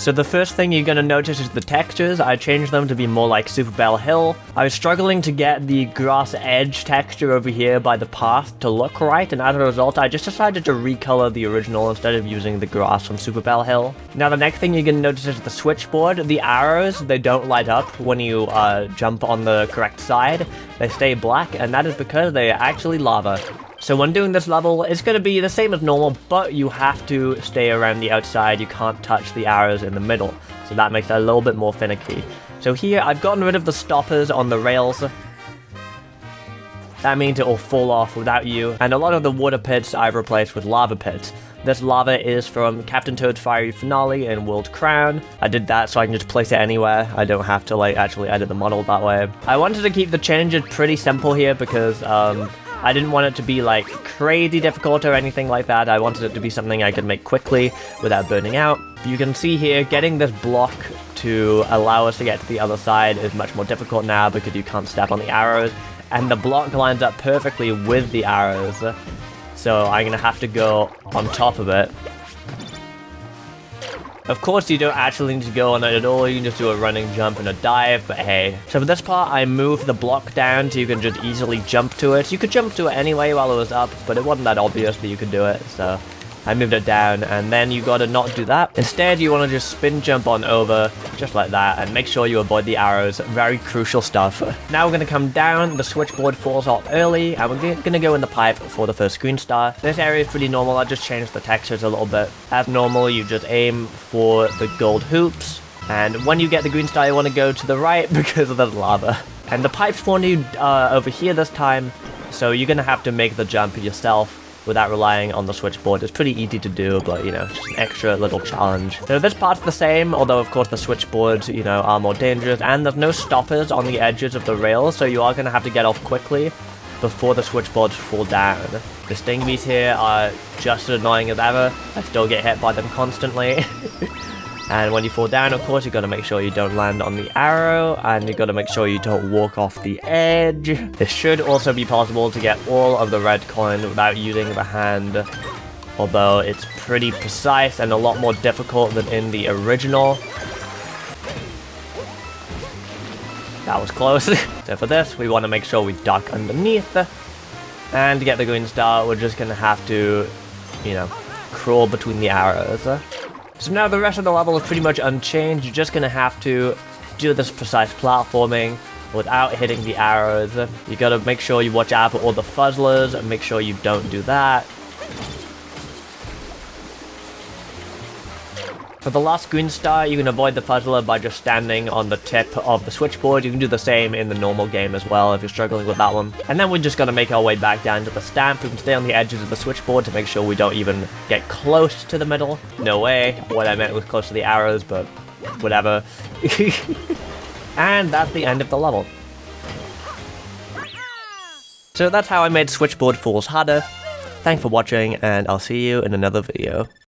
So the first thing you're going to notice is the textures. I changed them to be more like Super Bell Hill. I was struggling to get the grass edge texture over here by the path to look right, and as a result I just decided to recolor the original instead of using the grass from Super Bell Hill. Now the next thing you're going to notice is the switchboard. The arrows, they don't light up when you jump on the correct side. They stay black, and that is because they are actually lava. So when doing this level, it's going to be the same as normal, but you have to stay around the outside. You can't touch the arrows in the middle, so that makes it a little bit more finicky. So here, I've gotten rid of the stoppers on the rails. That means it will fall off without you, and a lot of the water pits I've replaced with lava pits. This lava is from Captain Toad's Fiery Finale in World Crown. I did that so I can just place it anywhere. I don't have to like actually edit the model that way. I wanted to keep the changes pretty simple here because I didn't want it to be like crazy difficult or anything like that. I wanted it to be something I could make quickly without burning out. You can see here, getting this block to allow us to get to the other side is much more difficult now because you can't step on the arrows. And the block lines up perfectly with the arrows. So I'm gonna have to go on top of it. Of course, you don't actually need to go on it at all, you can just do a running jump and a dive, but hey. So for this part, I moved the block down so you can just easily jump to it. You could jump to it anyway while it was up, but it wasn't that obvious that you could do it, so I moved it down, and then you gotta not do that. Instead, you wanna just spin jump on over, just like that, and make sure you avoid the arrows. Very crucial stuff. Now we're gonna come down, the switchboard falls off early, and we're gonna go in the pipe for the first green star. This area is pretty normal, I just changed the textures a little bit. As normal, you just aim for the gold hoops, and when you get the green star, you wanna go to the right because of the lava. And the pipe spawned you over here this time, so you're gonna have to make the jump yourself without relying on the switchboard. It's pretty easy to do, but, you know, just an extra little challenge. So this part's the same, although of course the switchboards, you know, are more dangerous, and there's no stoppers on the edges of the rails, so you are going to have to get off quickly before the switchboards fall down. The stingbees here are just as annoying as ever. I still get hit by them constantly. And when you fall down, of course, you've got to make sure you don't land on the arrow, and you've got to make sure you don't walk off the edge. It should also be possible to get all of the red coin without using the hand, although it's pretty precise and a lot more difficult than in the original. That was close. So for this, we want to make sure we duck underneath, and to get the green star, we're just going to have to, you know, crawl between the arrows. So now the rest of the level is pretty much unchanged. You're just going to have to do this precise platforming without hitting the arrows. You got to make sure you watch out for all the fuzzlers and make sure you don't do that. For the last green star, you can avoid the fuzzler by just standing on the tip of the switchboard. You can do the same in the normal game as well if you're struggling with that one. And then we're just going to make our way back down to the stamp. We can stay on the edges of the switchboard to make sure we don't even get close to the middle. No way. What I meant was close to the arrows, but whatever. And that's the end of the level. So that's how I made Switchboard Falls harder. Thanks for watching, and I'll see you in another video.